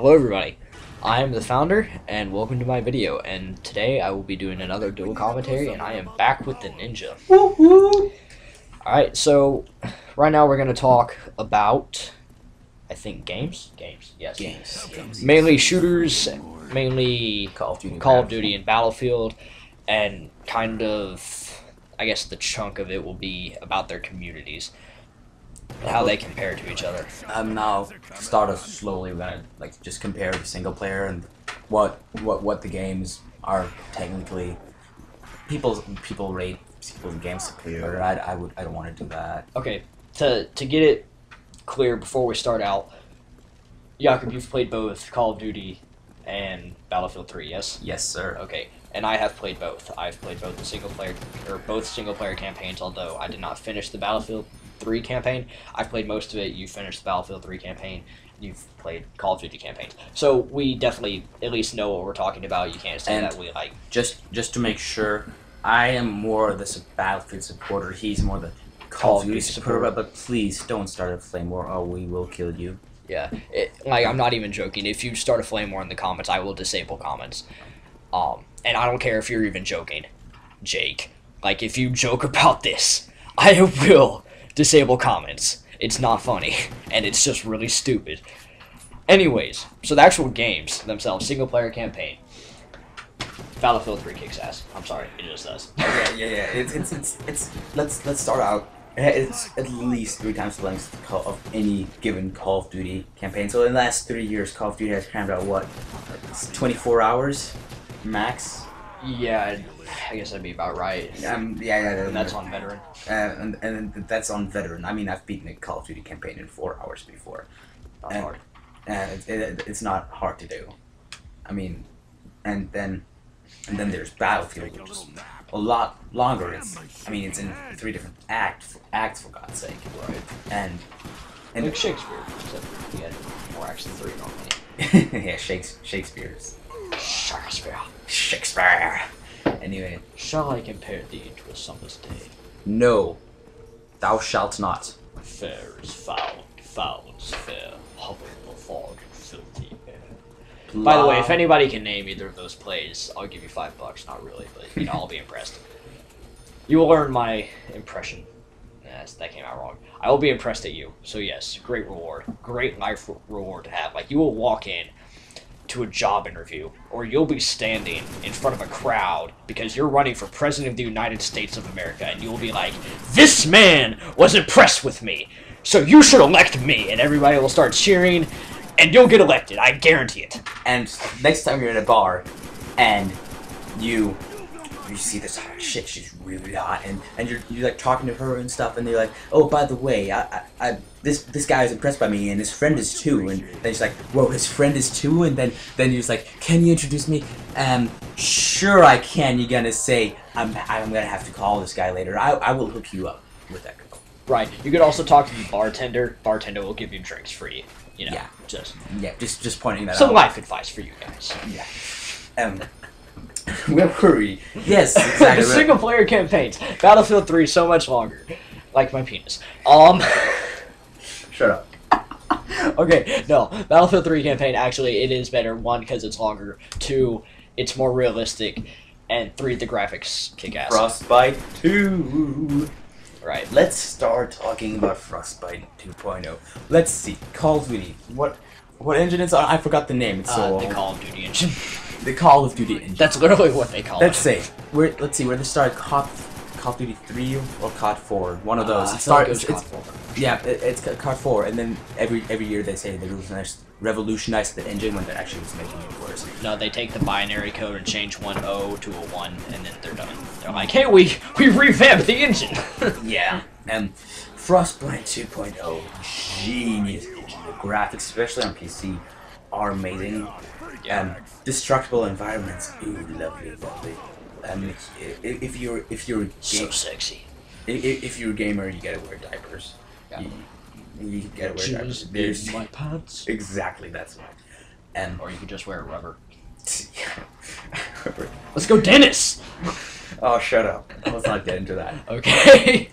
Hello everybody, I am the founder and welcome to my video, and today I will be doing another dual commentary and I am back with the Ninja. Alright, so right now we're going to talk about, I think, games? Yes. Games. Mainly shooters, mainly Call of Duty and Battlefield, and kind of, I guess the chunk of it will be about their communities. How they compare to each other. Now start us slowly. We're gonna just compare the single player and what the games are technically. People rate people's games superior. I don't want to do that. Okay, to get it clear before we start out, Jakob, you've played both Call of Duty and Battlefield 3, yes? Yes, sir. Okay, and I have played both. I've played both both single player campaigns, although I did not finish the Battlefield 3 campaign. I've played most of it. You finished the Battlefield 3 campaign. You've played Call of Duty campaigns. So we definitely at least know what we're talking about. You can't say that we like... Just to make sure, I am more the Battlefield supporter. He's more the Call of Duty supporter. But please don't start a flame war or we will kill you. Yeah, I'm not even joking. If you start a flame war in the comments, I will disable comments. And I don't care if you're even joking, Jake. Like, if you joke about this, I will disable comments. It's not funny, and it's just really stupid. Anyways, so the actual games themselves, single player campaign. Battlefield 3 kicks ass. I'm sorry, it just does. Yeah. It's let's start out. It's at least 3 times the length of any given Call of Duty campaign. So in the last 3 years, Call of Duty has crammed out what, 24 hours max? Yeah, I guess that'd be about right. Yeah. And that's on veteran. And that's on veteran. I mean, I've beaten a Call of Duty campaign in 4 hours before. Not hard. And it's not hard to do. I mean, and then there's Battlefield, which is a lot longer. It's in 3 different acts for God's sake. Right. And like Shakespeare, except he had more acts than 3 normally. yeah, Shakespeare's. Shakespeare. Anyway. Shall I compare thee to a summer's day? No, thou shalt not. Fair is foul, foul is fair. Hover the fog, filthy air. By the way, if anybody can name either of those plays, I'll give you $5. Not really, but I'll be impressed. You will learn my impression. Yes, that came out wrong. I will be impressed at you. So yes, great reward, great life reward to have. Like, you will walk in to a job interview, or you'll be standing in front of a crowd because you're running for President of the United States of America, and you'll be like, "This man was impressed with me, so you should elect me," and everybody will start cheering, and you'll get elected. I guarantee it. And next time you're in a bar, and you see this hot chick, she's really hot, and you're like talking to her and stuff, and they're like, "Oh, by the way, this guy is impressed by me, and his friend is too." And then she's like, "Whoa, his friend is too?" And then you're just like, "Can you introduce me?" Sure I can. You're gonna say, I'm gonna have to call this guy later. I will hook you up with that girl. Right. You could also talk to the bartender. Bartender will give you drinks free. You know. Yeah. Just pointing that out. Some life advice for you guys. Yeah. Where were we? Yes, exactly. Single player campaigns. Battlefield 3 so much longer. Like my penis. Shut up. Okay, no. Battlefield 3 campaign, actually, it is better. 1, because it's longer. 2, it's more realistic. And 3, the graphics kick ass. Frostbite 2. Right. Let's start talking about Frostbite 2.0. Let's see. Call of Duty. What engine it's on? I forgot the name. It's so the Call of Duty engine. The Call of Duty engine. That's literally what they call it. Let's see. Where they started Call of Duty 3 or COD 4. One of those. It was COD 4. Yeah, it's COD 4, and then every year they say they revolutionized the engine when they're actually just making it worse. No, they take the binary code and change 1 O to a 1, and then they're done. They're like, "Hey, we revamped the engine." Yeah. Frostbite 2.0, genius engine. The graphics, especially on PC, are amazing. Destructible environments, ooh, lovely. If you're so sexy. If you're a gamer, you gotta wear diapers. Yeah. You gotta wear diapers. There's my pants. Exactly, that's why. Or you could just wear a rubber. Rubber. Let's go, Dennis. Oh, shut up. Let's not get into that. Okay.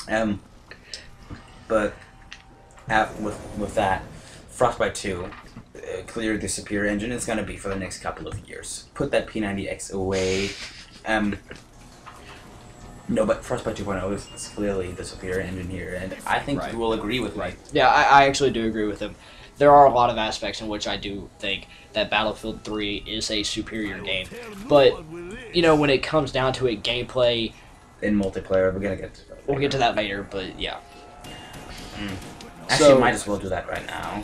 But with that, Frostbite 2, clear the superior engine is going to be for the next couple of years. Put that P90X away. No, but Frostbite 2.0 is clearly the superior engine here, and I think you will agree with me. Yeah, I actually do agree with him. There are a lot of aspects in which I do think that Battlefield 3 is a superior game, but, you know, when it comes down to it, gameplay... In multiplayer, we're going to get to that later. We'll get to that later, but yeah. Actually, might as well do that right now.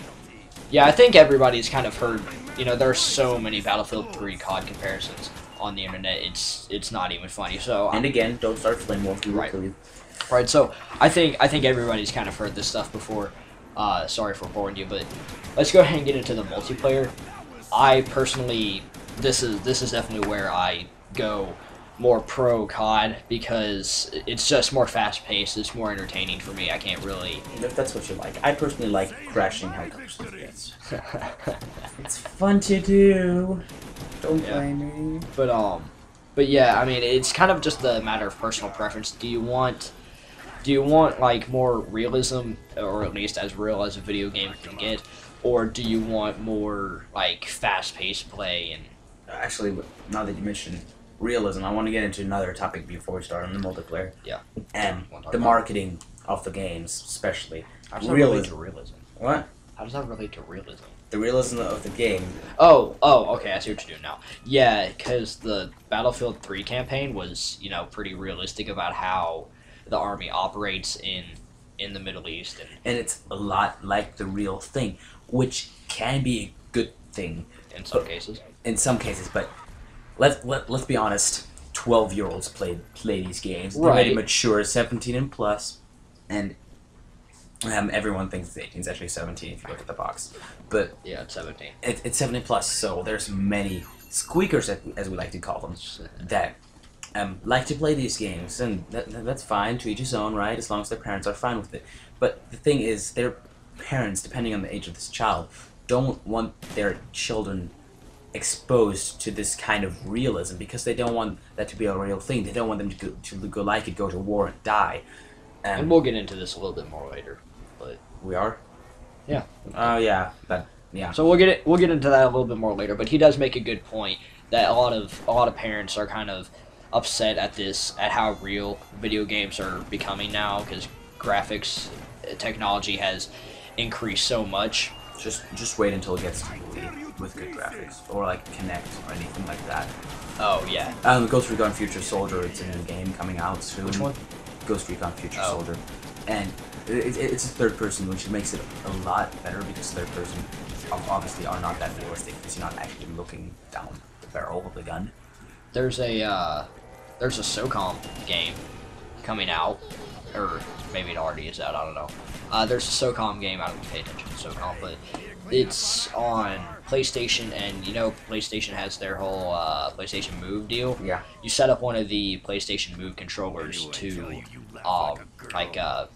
Yeah, I think everybody's kind of heard, you know, there are so many Battlefield 3 COD comparisons on the internet, it's not even funny. So and again, don't start flame wars, please. Right. So I think everybody's kind of heard this stuff before. Sorry for boring you, but let's go ahead and get into the multiplayer. I personally, this is definitely where I go more pro COD because it's just more fast paced. It's more entertaining for me. I can't really. If that's what you like, I personally like crashing helicopters. Yes. It's fun to do. Don't blame me. But yeah, I mean, it's kind of just a matter of personal preference. Do you want like more realism, or at least as real as a video game can get, or do you want more like fast-paced play? And actually, now that you mention realism, I want to get into another topic before we start on the multiplayer. Yeah. And the marketing of the games, especially. How does that relate to realism? What? How does that relate to realism? The realism of the game. Oh, okay, I see what you're doing now. Yeah, because the Battlefield 3 campaign was, you know, pretty realistic about how the army operates in the Middle East. And it's a lot like the real thing, which can be a good thing. In some cases. In some cases, but let's be honest, 12-year-olds play these games. They're very mature, 17 and plus, and everyone thinks it's 18. It's actually 17 if you look at the box. But yeah, it's 17. It's 17 plus, so there's many squeakers, as we like to call them, that like to play these games, and that's fine, to each his own, right? As long as their parents are fine with it. But the thing is, their parents, depending on the age of this child, don't want their children exposed to this kind of realism because they don't want that to be a real thing. They don't want them to go like it, go to war and die. And we'll get into this a little bit more later. But we are? Yeah. Oh, yeah. Yeah. So we'll get into that a little bit more later, but he does make a good point that a lot of parents are kind of upset at how real video games are becoming now because graphics technology has increased so much. Just wait until it gets to with good graphics or like Kinect or anything like that. Oh yeah. Ghost Recon Future Soldier. It's a new game coming out soon. Which one? Ghost Recon Future Soldier, and it's a third person, which makes it a lot better because third person obviously are not that realistic because you're not actually looking down the barrel of the gun. There's a SOCOM game coming out, or maybe it already is out. I don't know. There's a SOCOM game. I don't pay attention to SOCOM, but it's on PlayStation, and you know PlayStation has their whole PlayStation Move deal. Yeah. You set up one of the PlayStation Move controllers to like a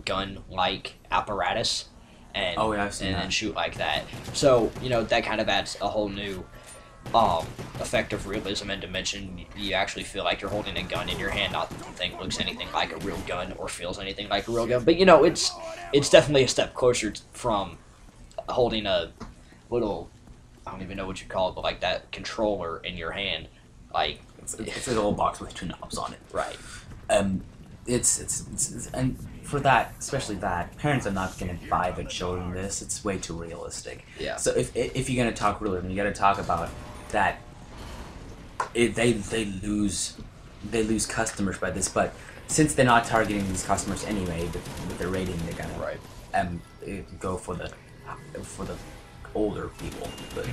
gun-like apparatus, and and shoot like that. So you know that kind of adds a whole new effect of realism and dimension. You actually feel like you're holding a gun in your hand, not that the thing looks anything like a real gun or feels anything like a real gun. But you know, it's definitely a step closer from holding a little, I don't even know what you call it, but like that controller in your hand. Like it's a little box with two knobs on it. Right. It's and for that, especially that, parents are not going to buy their children this. It's way too realistic. Yeah. So if you're going to talk realism, you got to talk about that. They lose customers by this, but since they're not targeting these customers anyway with their rating, they're gonna go for the older people. But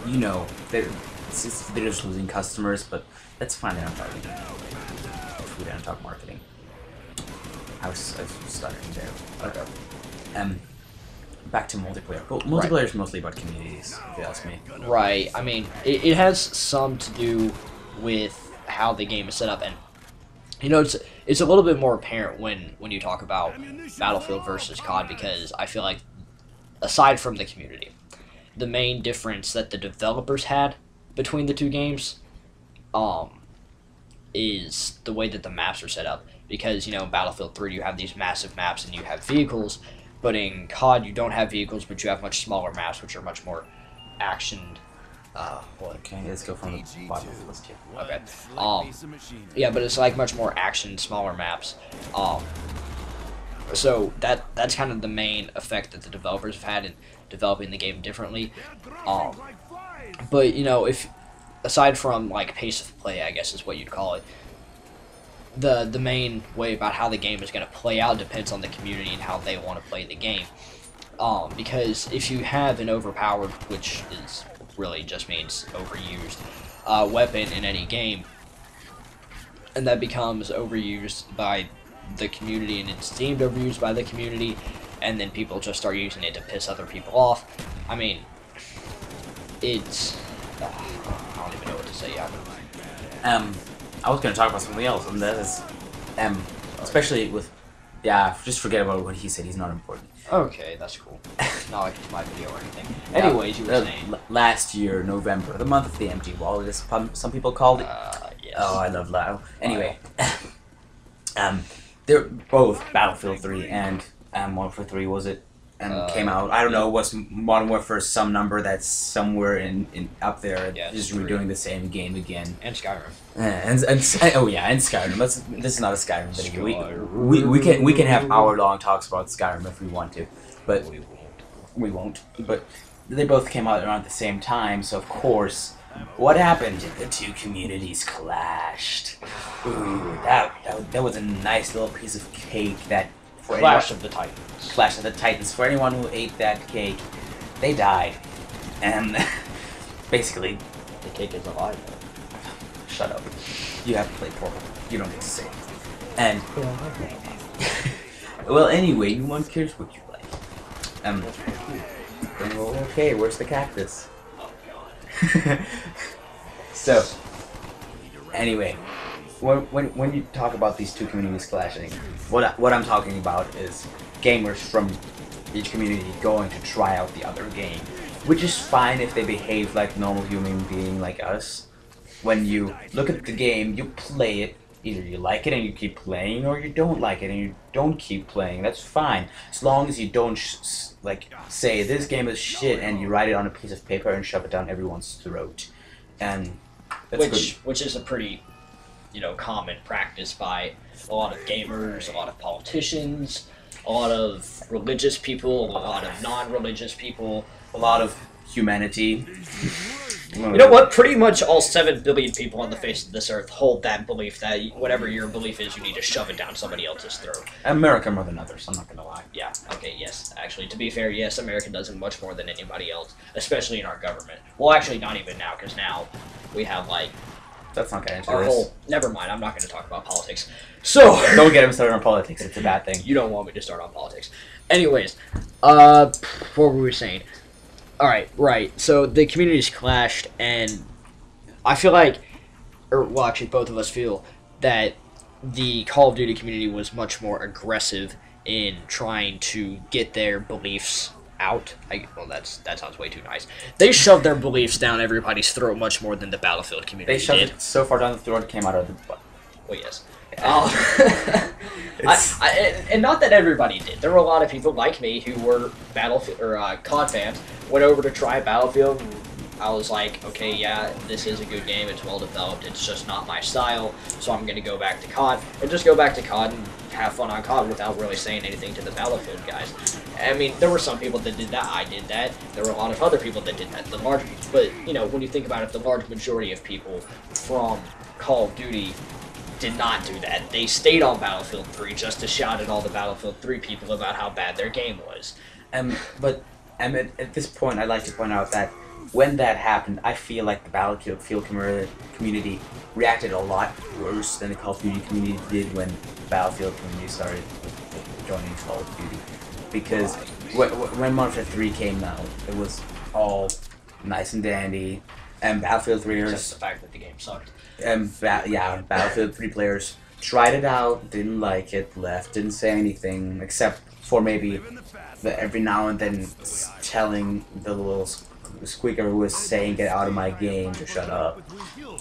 you know they're just losing customers, but that's fine. They're not targeting. If we didn't talk marketing, I was stuttering there. Okay. Back to multiplayer. Well, multiplayer is mostly about communities, if you ask me. Right. I mean, it has some to do with how the game is set up, and you know, it's a little bit more apparent when you talk about Battlefield versus COD, because I feel like, aside from the community, the main difference that the developers had between the two games, is the way that the maps are set up. Because you know, in Battlefield 3, you have these massive maps and you have vehicles. But in COD, you don't have vehicles, but you have much smaller maps, which are much more actioned. What? Okay, let's go from the bottom of the list here. Okay. Yeah, but it's like much more action, smaller maps. So that's kind of the main effect that the developers have had in developing the game differently. But you know, if aside from like pace of play, I guess is what you'd call it, the main way about how the game is going to play out depends on the community and how they want to play the game. Because if you have an overpowered, which is really just means overused, weapon in any game, and that becomes overused by the community, and it's deemed overused by the community, and then people just start using it to piss other people off. I mean, it's I don't even know what to say. I was going to talk about something else, and that is, especially with, just forget about what he said. He's not important. Okay, that's cool. Not like it's my video or anything. Anyways, you were saying last year, November, the month of the empty wallet, as some people called it. Yes. Oh, I love Lao. Anyway, they're both Battlefield 3 and Modern Warfare 3 was it? Came out. I don't know what's Modern Warfare some number that's somewhere in up there, just redoing the same game again. And Skyrim. And oh yeah, and Skyrim. This is not a Skyrim video. We can have hour-long talks about Skyrim if we want to, but we won't. But they both came out around the same time, so of course, what happened? The two communities clashed. Ooh, that was a nice little piece of cake. That Clash of the Titans. Clash of the Titans. For anyone who ate that cake, they died, and basically, the cake is alive. Shut up. You have to play Portal. You don't get to say it. And well, anyway, no one cares what you like. Okay, where's the cactus? So, anyway, when you talk about these two communities clashing, what I'm talking about is gamers from each community going to try out the other game, which is fine if they behave like normal human being like us. When you look at the game, you play it. Either you like it and you keep playing, or you don't like it and you don't keep playing. That's fine, as long as you don't like say this game is shit and you write it on a piece of paper and shove it down everyone's throat. And that's which is a pretty, common practice by a lot of gamers, a lot of politicians, a lot of religious people, a lot of non-religious people, a lot of humanity. You know what? Pretty much all 7 billion people on the face of this earth hold that belief that whatever your belief is, you need to shove it down somebody else's throat. America more than others, I'm not gonna lie. Yeah, okay, yes. Actually, to be fair, yes, America does it much more than anybody else, especially in our government. Well, actually, not even now, because now we have, That's not gonna our whole... Never mind, I'm not going to talk about politics. So... Don't get him started on politics, it's a bad thing. You don't want me to start on politics. Anyways, what were we saying? Alright, right. So the communities clashed, and I feel like, well, actually, both of us feel that the Call of Duty community was much more aggressive in trying to get their beliefs out. Well, that sounds way too nice. They shoved their beliefs down everybody's throat much more than the Battlefield community They shoved did. it so far down the throat it came out of the butt. Well, yes. And not that everybody did. There were a lot of people like me who were Battlefield or COD fans. Went over to try Battlefield. And I was like, okay, yeah, this is a good game. It's well developed. It's just not my style. So I'm gonna go back to COD and just go back to COD and have fun on COD without really saying anything to the Battlefield guys. I mean, there were some people that did that. I did that. There were a lot of other people that did that. But when you think about it, the large majority of people from Call of Duty did not do that. They stayed on Battlefield 3 just to shout at all the Battlefield 3 people about how bad their game was. But at this point, I'd like to point out that when that happened, I feel like the Battlefield community reacted a lot worse than the Call of Duty community did when the Battlefield community started joining Call of Duty. Because when Modern Warfare 3 came out, it was all nice and dandy, and Battlefield 3 just the fact that the game sucked. Battlefield 3 players tried it out, didn't like it, left, didn't say anything, except for maybe every now and then telling the little squeaker who was saying get out of my game to shut up.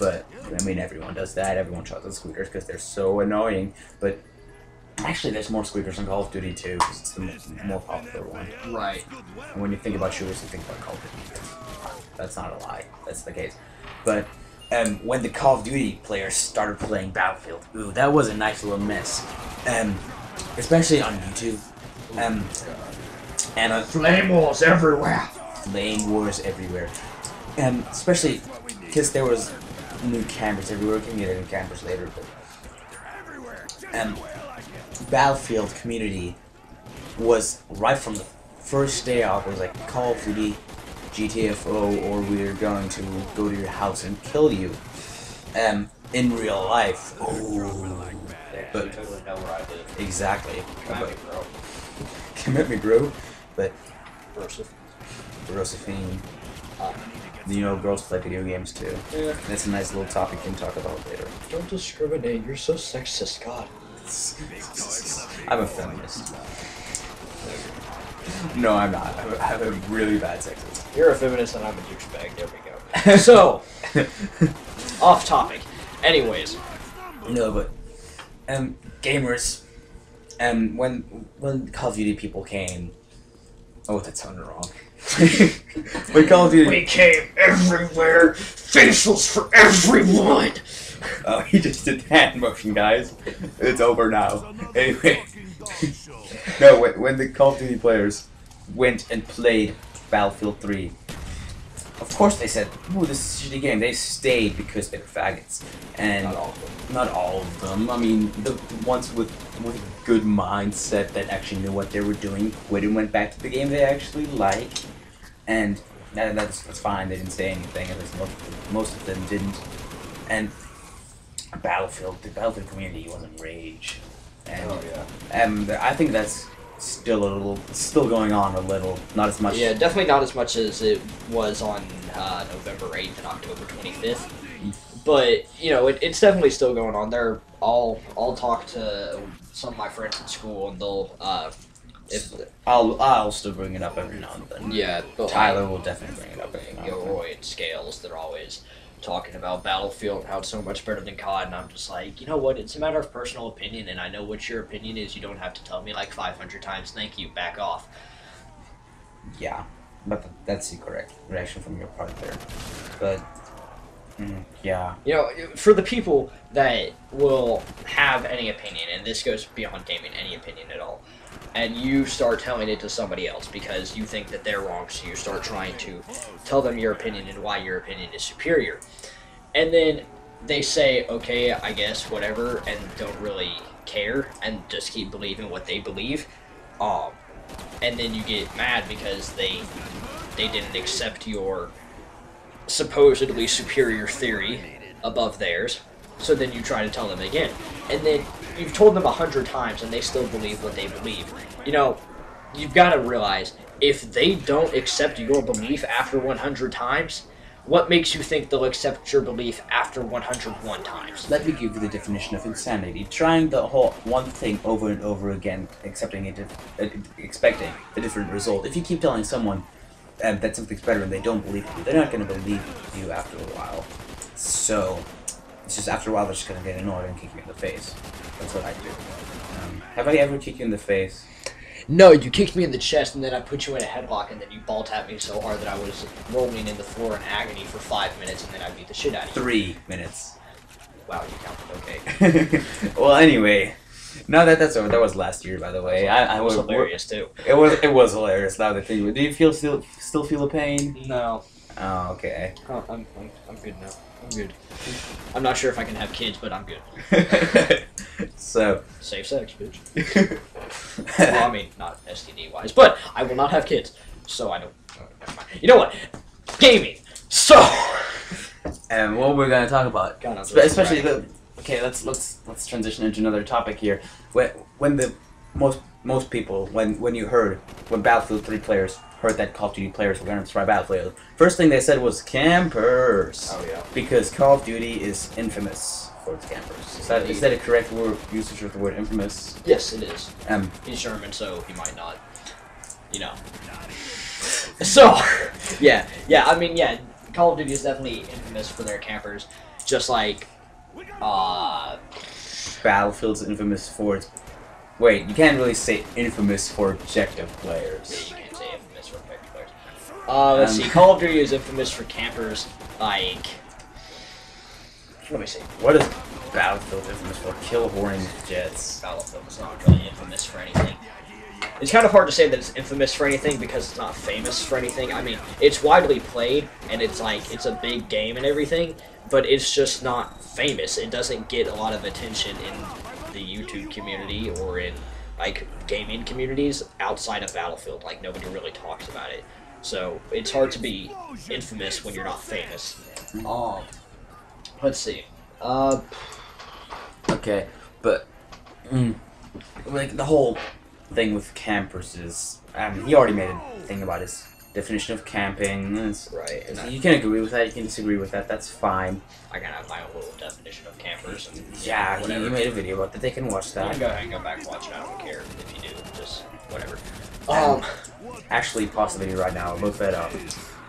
But, I mean, everyone does that, everyone shouts at squeakers because they're so annoying, but Actually, there's more squeakers in Call of Duty too, because it's the more popular one. Right. And when you think about shooters, you think about Call of Duty. That's not a lie. That's the case. But when the Call of Duty players started playing Battlefield, ooh, that was a nice little mess. Especially on YouTube. And Flame wars everywhere. Flame wars everywhere. Especially because there was new cameras everywhere. We can get into cameras later, but Battlefield community was right from the first day off. It was like Call of Duty, GTFO, or we're going to go to your house and kill you. In real life. Oh, but you totally know where I live. Exactly. Come at me, bro. Come at me, bro. But Josephine. you know, girls play video games too. Yeah. That's a nice little topic we can talk about later. Don't discriminate. You're so sexist, God. I'm a feminist. No, I'm not. I'm a really bad sexist. You're a feminist and I'm a douchebag. There we go. So, off topic. Anyways. No, but gamers. When Call of Duty people came. Oh, that sounded wrong. When Call of Duty. We came everywhere. Facials for everyone. Oh, he just did the hand motion, guys. It's over now. Anyway. No, when the Call of Duty players went and played Battlefield 3, of course they said, ooh, this is a shitty game. They stayed because they were faggots. And not all of them. I mean, the ones with a good mindset that actually knew what they were doing quit and went back to the game they actually like. And that's fine. They didn't say anything. At least most of them didn't. And the Battlefield community was in rage. And I think that's still going on a little, not as much. Yeah, definitely not as much as it was on November 8th and October 25th. But you know, it's definitely still going on. I'll talk to some of my friends at school, and they'll I'll still bring it up every now and then. Yeah, but Tyler will definitely bring it up every now and then. Gilroy and Scales, they're always talking about Battlefield and how it's so much better than COD, and I'm just like, you know what, it's a matter of personal opinion, and I know what your opinion is. You don't have to tell me like 500 times, thank you, back off. Yeah, but that's the correct reaction from your part there. But, yeah. You know, for the people that will have any opinion, and this goes beyond gaming, any opinion at all, and you start telling it to somebody else because you think that they're wrong, so you start trying to tell them your opinion and why your opinion is superior. And then they say, okay, I guess, whatever, and don't really care, and just keep believing what they believe. And then you get mad because they didn't accept your supposedly superior theory above theirs. So then you try to tell them again. And then you've told them 100 times and they still believe what they believe. You know, you've got to realize, if they don't accept your belief after 100 times, what makes you think they'll accept your belief after 101 times? Let me give you the definition of insanity. Trying the whole one thing over and over again, expecting a different result. If you keep telling someone that something's better and they don't believe you, they're not going to believe you after a while. So, it's just after a while they're just going to get annoyed and kick you in the face. That's what I do. Have I ever kicked you in the face? No, you kicked me in the chest and then I put you in a headlock and then you ball tapped me so hard that I was rolling in the floor in agony for 5 minutes and then I beat the shit out of you. 3 minutes. Wow, you counted, okay. Well, anyway, now that's over. That was last year, by the way. It was hilarious too. It was hilarious. Now the thing. Do you still feel the pain? No. Oh, okay. Oh, I'm good now. I'm good. I'm not sure if I can have kids, but I'm good. So. Safe sex, bitch. Well, I mean, not STD wise, but I will not have kids, so I don't. Never mind. You know what? Gaming. So. And what we're gonna talk about, God, especially okay, let's transition into another topic here. When the most people when Battlefield 3 players heard that Call of Duty players were going to try Battlefield, first thing they said was campers. Oh yeah. Because Call of Duty is infamous for its campers. Is that a correct usage of the word infamous? Yes, it is. He's German, so he might not. You know. So, yeah. I mean, yeah. Call of Duty is definitely infamous for their campers, just like Battlefield's infamous for its Wait, you can't really say infamous for objective Yeah, players. you can't say infamous for objective players. Let's see. Call of Duty is infamous for campers. Like, let me see. What is Battlefield infamous for? Kill whoring jets. Battlefield is not really infamous for anything. It's kind of hard to say that it's infamous for anything because it's not famous for anything. I mean, it's widely played and it's like it's a big game and everything, but it's just not famous. It doesn't get a lot of attention in the YouTube community or in like gaming communities outside of Battlefield. Like nobody really talks about it, so it's hard to be infamous when you're not famous. Let's see. Okay, but like the whole thing with campers is, he already made a thing about his definition of camping. Right. And You can agree with that. You can disagree with that. That's fine. I gotta have my own little definition of campers. And Yeah, whatever. he made a video about that. They can watch You that. can go ahead and go back and watch it. I don't care if you do. Just whatever. Actually, pause the video right now. Look that up,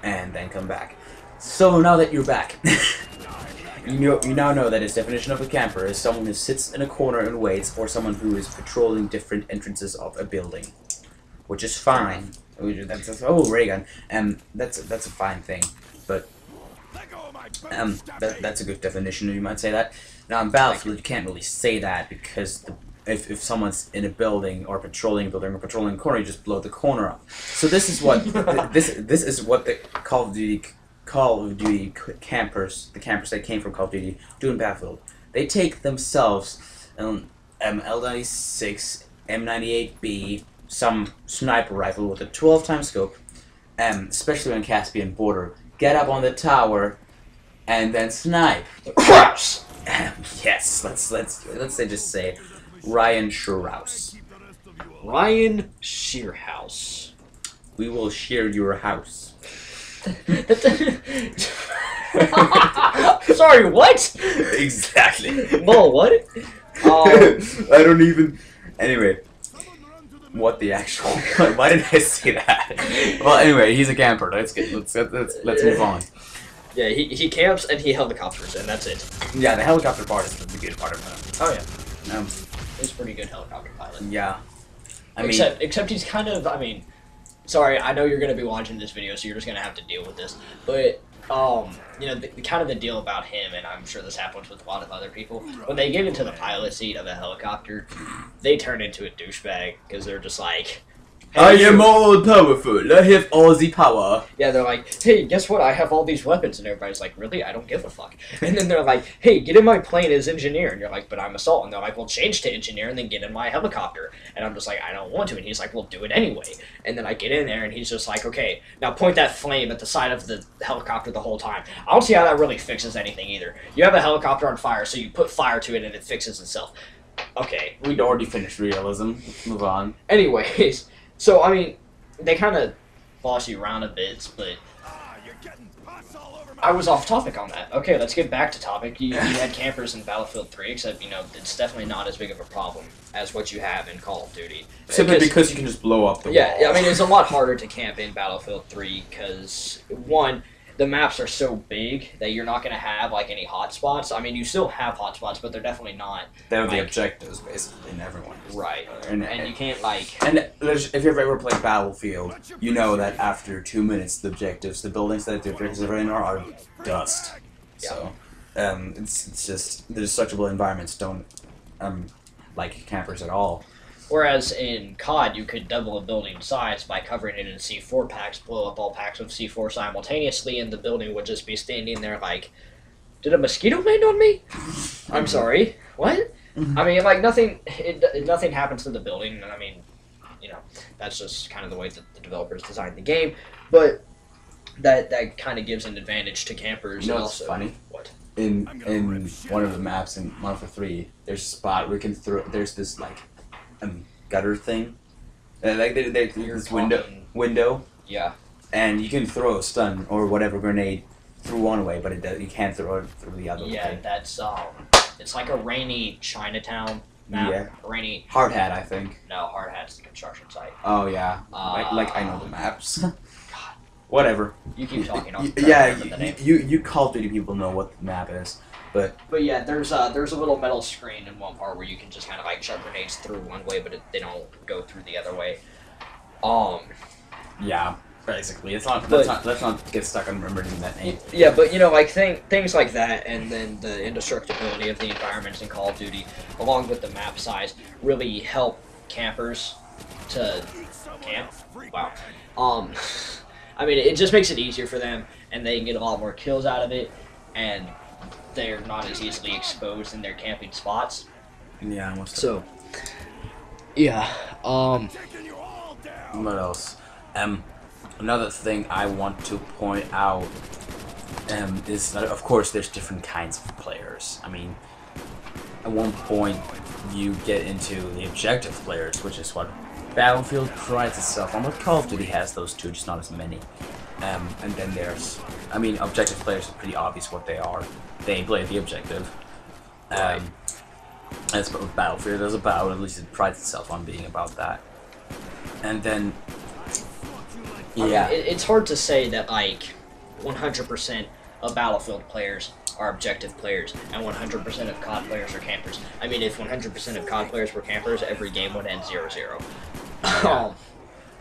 and then come back. So now that you're back, you now know that his definition of a camper is someone who sits in a corner and waits, or someone who is patrolling different entrances of a building, which is fine. Oh, ray gun. That's a fine thing, but that's a good definition. You might say that. Now in Battlefield, you can't really say that because if someone's in a building or patrolling a building or patrolling a corner, you just blow the corner up. So this is what this is what the Call of Duty campers, the campers that came from Call of Duty, do in Battlefield. They take themselves L96, M98B, some sniper rifle with a 12-time scope, especially on Caspian border, get up on the tower, and then snipe. Craps! Yes, let's just say Ryan Shearhouse. Ryan Shearhouse. We will shear your house. Sorry, what? Exactly. Well, what? I don't even. Anyway, what the actual? Why did I say that? Well, anyway, he's a camper. Let's move on. Yeah, he camps and he helicopters, and that's it. Yeah, the helicopter part is the good part of that. Oh yeah. He's a pretty good helicopter pilot. Yeah. Except he's kind of, I mean, sorry, I know you're going to be watching this video, so you're just going to have to deal with this. But, you know, the kind of the deal about him, and I'm sure this happens with a lot of other people, when they get into the pilot seat of a helicopter, they turn into a douchebag, because they're just like, hey, I am all powerful. I have all the power. yeah, they're like, hey, guess what? I have all these weapons. And everybody's like, really? I don't give a fuck. And then they're like, hey, get in my plane as engineer. And you're like, but I'm assault. And they're like, well, change to engineer and then get in my helicopter. And I'm just like, I don't want to. And he's like, well, do it anyway. And then I get in there and he's just like, okay, now point that flame at the side of the helicopter the whole time. I don't see how that really fixes anything either. You have a helicopter on fire, so you put fire to it and it fixes itself. Okay. We'd already finished realism. Let's move on. Anyways. So, I mean, they kind of boss you around a bit, but I was off topic on that. Okay, let's get back to topic. You had campers in Battlefield 3, except, you know, it's definitely not as big of a problem as what you have in Call of Duty. Simply because you can just blow up the wall. Yeah, I mean, it's a lot harder to camp in Battlefield 3 because, one, the maps are so big that you're not going to have, like, any hotspots. I mean, you still have hotspots, but they're definitely not. They're like, the objectives, basically, in everyone. Right. And you can't, like... And if you've ever played Battlefield, you know that after 2 minutes, the buildings that the objectives are in are dust. Yeah. So, it's just, the destructible environments don't, like campers at all. Whereas in COD, you could double a building size by covering it in C4 packs, blow up all packs of C4 simultaneously, and the building would just be standing there like, did a mosquito land on me? I'm sorry, what? I mean, like, nothing happens to the building, and I mean, you know, that's just kind of the way that the developers designed the game, but that kind of gives an advantage to campers. You know and what's also, funny? What? In one of the maps in Modern Warfare 3, there's a spot where you can throw, there's this, like, gutter thing. Like there's this window. Yeah. And you can throw a stun or whatever grenade through one way, but you can't throw it through the other way. Yeah, that's it's like a rainy Chinatown map. Yeah. Rainy. Hard Hat, I think. No, Hard Hat's the construction site. Oh yeah. Like I know the maps. God. Whatever. You keep talking. Yeah, you Call of Duty people know what the map is. But yeah, there's a little metal screen in one part where you can just kind of like shove grenades through one way, but they don't go through the other way. Yeah, basically, let's not get stuck on remembering that name. Yeah, but you know, like things like that, and then the indestructibility of the environments in Call of Duty, along with the map size, really help campers to camp. Wow. I mean, it just makes it easier for them, and they can get a lot more kills out of it, and they're not as easily exposed in their camping spots. Yeah, almost. So, yeah. What else? Another thing I want to point out is that, of course, there's different kinds of players. I mean, at one point, you get into the objective players, which is what Battlefield prides itself on, but Call of Duty has those too, just not as many. And then there's, I mean, objective players are pretty obvious what they are. They play the objective. That's what Battlefield is about, at least it prides itself on being about that. And then, yeah. I mean, it's hard to say that, like, 100% of Battlefield players are objective players, and 100% of COD players are campers. I mean, if 100% of COD players were campers, every game would end 0-0.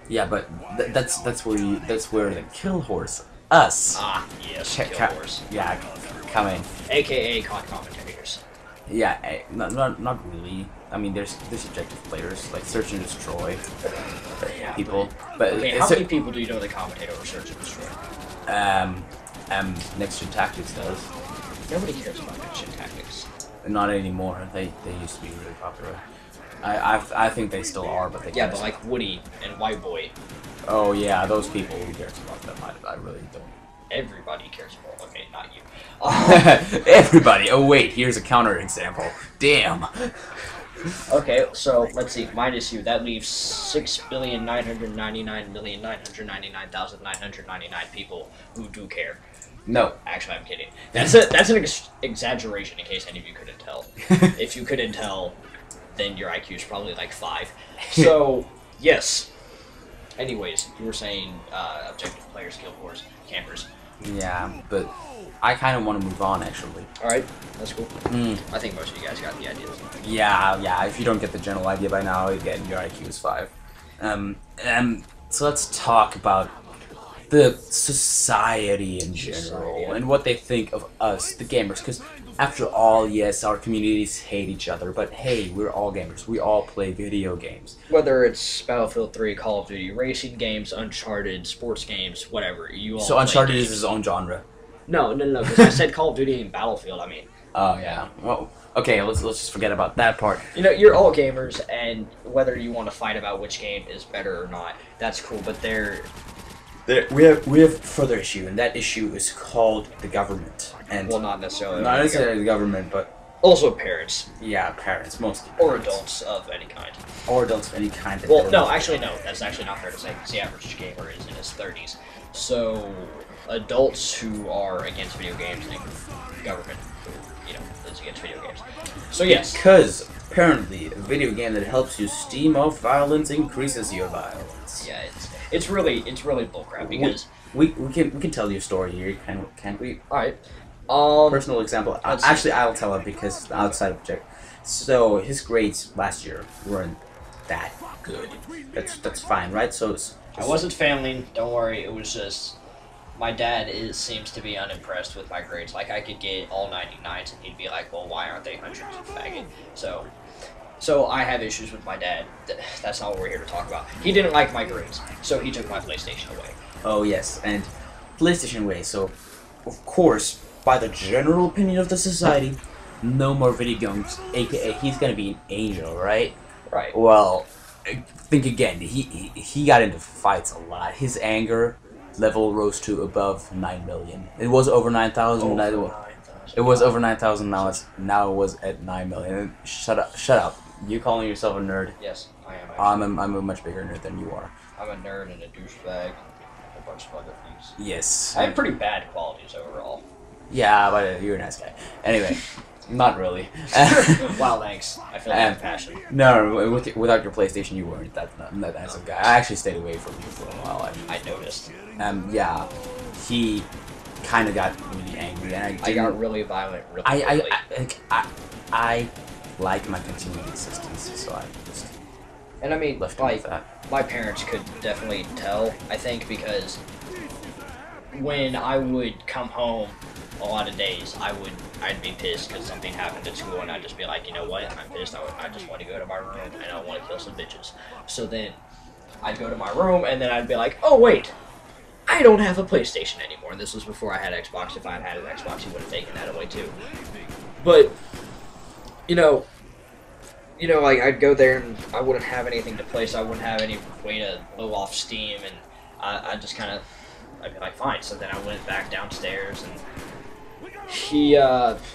Yeah, but that's where the kill horse, us. Ah, yes, kill horse. Yeah, come in. AKA COD commentators. Yeah, not really. I mean, there's objective players like search and destroy people. But okay, how many people do you know that commentate over search and destroy? Next Gen Tactics does. Nobody cares about Next Gen Tactics. Not anymore. They used to be really popular. I think they still are, but they yeah, but like Woody and White Boy. Oh yeah, those people. Who cares about them? I really don't. Everybody cares about. Okay, not you. Everybody. Oh wait, here's a counter example. Damn. Okay, so let's see. Minus you, that leaves 6,999,999,999 people who do care. No, actually, I'm kidding. That's an exaggeration. In case any of you couldn't tell. If you couldn't tell, then your IQ is probably like 5. So yes. Anyways, you were saying objective players, kill horse, campers. Yeah, but I kind of want to move on, actually. Alright, that's cool. I think most of you guys got the idea. Yeah, if you don't get the general idea by now, again, your IQ is 5. So let's talk about the society in general, and what they think of us, the gamers, because after all, yes, our communities hate each other, but hey, we're all gamers. We all play video games. Whether it's Battlefield 3, Call of Duty, racing games, Uncharted, sports games, whatever, you all So Uncharted is its own genre? No, because I said Call of Duty and Battlefield, I mean. Oh, yeah. Well, okay, let's just forget about that part. You know, you're all gamers, and whether you want to fight about which game is better or not, that's cool, but we have further issue, and that issue is called the government. And well, not necessarily the government, but also parents. Yeah, parents, mostly. Or adults of any kind. Or adults of any kind. Well, no, actually, no. That's actually not fair to say, because the average gamer is in his 30s. So, adults who are against video games and government who, is against video games. So, yes. Because, apparently, a video game that helps you steam off violence increases your violence. Yeah, it's really bullcrap, because... We can tell you a story here, can't we? Alright. Personal example. Actually, I'll tell it because it's outside object. So his grades last year weren't that good. That's fine, right? So I wasn't failing. Don't worry. It was just my dad seems to be unimpressed with my grades. Like I could get all 99s, and he'd be like, "Well, why aren't they hundreds, you faggot?" So I have issues with my dad. That's not what we're here to talk about. He didn't like my grades, so he took my PlayStation away. Oh yes, and PlayStation away. So of course, by the general opinion of the society, no more video games, aka he's gonna be an angel, right? Right. Well, think again, he got into fights a lot. His anger level rose to above 9 million. It was over 9,000. It was over 9,000 now. Now it was at 9 million. Shut up. You calling yourself a nerd? Yes, I am. I'm a much bigger nerd than you are. I'm a nerd and a douchebag. A bunch of other things. Yes. I have pretty bad qualities overall. Yeah, but you're a nice guy. Anyway, not really. Wow, thanks. I feel like passion. No, without your PlayStation, you weren't that nice of a guy. I actually stayed away from you for a while. I noticed. Yeah, he kind of got really angry, and I got really violent really quickly. I like my continued existence, so I just And I mean, left it like, with that. my parents could definitely tell, I think, because when I would come home a lot of days, I'd be pissed because something happened at school, and I'd just be like, you know what, I'm pissed, I just want to go to my room, and I want to kill some bitches. So then, I'd go to my room, and then I'd be like, oh wait, I don't have a PlayStation anymore. And this was before I had Xbox. If I had had an Xbox, he would have taken that away too. But, like, I'd go there, and I wouldn't have anything to play, so I wouldn't have any way to blow off steam, and I'd just kind of, I'd be like, fine. So then I went back downstairs, and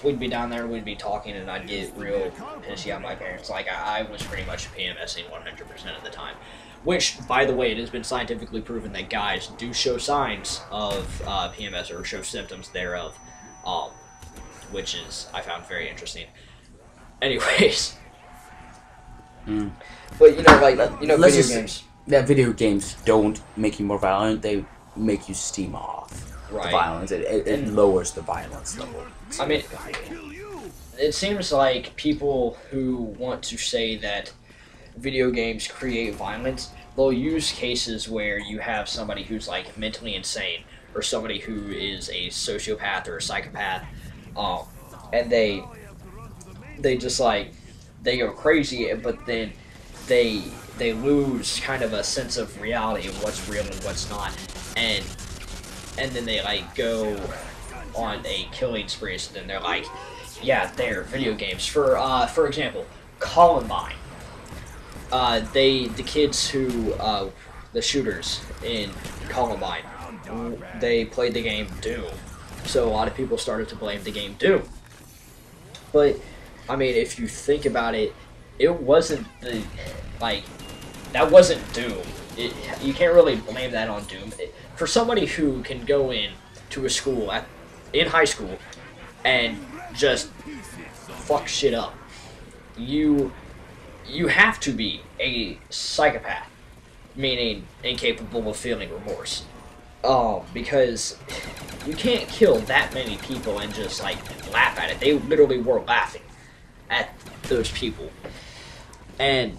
we'd be down there, we'd be talking, and I'd get real pissy at my parents. Like, I was pretty much PMSing 100% of the time. Which, by the way, it has been scientifically proven that guys do show signs of PMS, or show symptoms thereof, which is, I found very interesting. Anyways. But, video games. That video games don't make you more violent, they make you steam off the violence. It lowers the violence level. I mean, it seems like people who want to say that video games create violence, they'll use cases where you have somebody who's, like, mentally insane, or somebody who is a sociopath or a psychopath, and they just, like, they go crazy, but then they lose kind of a sense of reality of what's real and what's not, and then they, like, go on a killing spree. So then they're like, yeah, they're video games. For example, Columbine. The kids who, the shooters in Columbine, they played the game Doom. So a lot of people started to blame the game Doom. But, I mean, if you think about it, it wasn't that wasn't Doom. You can't really blame that on Doom. For somebody who can go in to a school in high school and just fuck shit up, you have to be a psychopath, meaning incapable of feeling remorse. Because you can't kill that many people and just, like, laugh at it. They literally were laughing at those people. And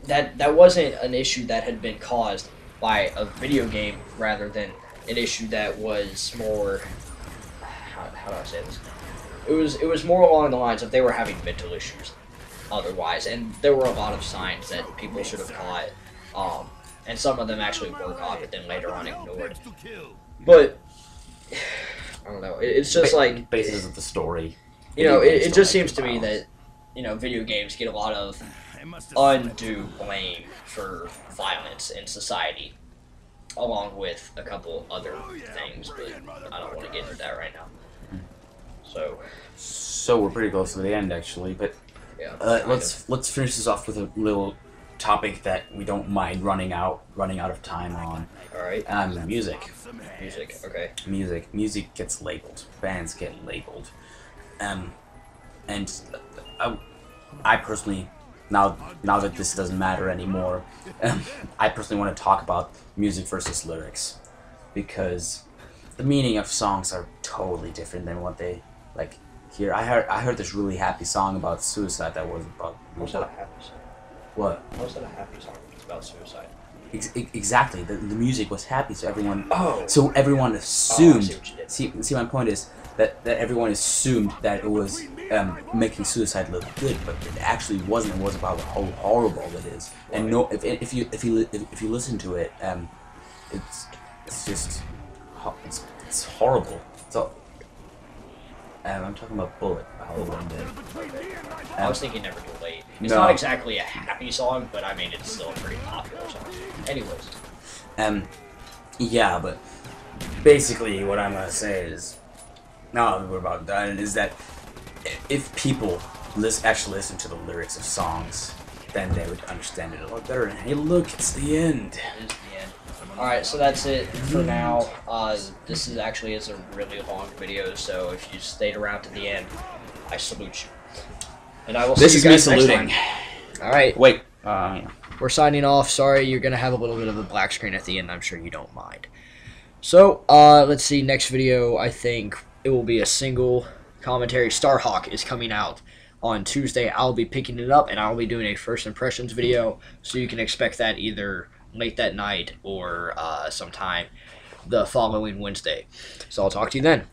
that wasn't an issue that had been caused by a video game, rather than an issue that was more, how do I say this? It was more along the lines of they were having mental issues otherwise, and there were a lot of signs that people should have caught, and some of them actually were caught, but then later on ignored. But I don't know, it's just like basis of the story. It just seems to me that video games get a lot of undue blame for violence in society, along with a couple other things, but I don't want to get into that right now. So we're pretty close to the end, actually, but yeah, let's finish this off with a little topic that we don't mind running out of time on. All right. Music. Music. Okay. Music gets labeled. Bands get labeled. And I personally, now that this doesn't matter anymore, I personally want to talk about music versus lyrics, because the meaning of songs are totally different than what they like here. I heard this really happy song about suicide that was about. What's that a happy song? What? What's that a happy song? It's about suicide. Exactly. The music was happy, so everyone. Oh. So everyone assumed. I see what you did. See, my point is that everyone assumed that it was making suicide look good, but it actually wasn't. It was about how horrible it is. And no, if you listen to it, it's just it's horrible. So I'm talking about Bullet. How the one did. I was thinking Never Too Late. It's not exactly a happy song, but I mean it's still a pretty popular song. Anyways. Yeah, but basically what I'm gonna say is, now that we're about done, is that if people actually listen to the lyrics of songs, then they would understand it a lot better. And hey, look, it's the end. It is the end. Alright, so that's it for now. This is a really long video, so if you stayed around to the end, I salute you. And I will see you guys next time. Alright. Wait. We're signing off. Sorry, you're going to have a little bit of a black screen at the end. I'm sure you don't mind. So, let's see. Next video, I think it will be a single commentary. Starhawk is coming out on Tuesday. I'll be picking it up, and I'll be doing a first impressions video. So you can expect that either late that night or sometime the following Wednesday. So I'll talk to you then.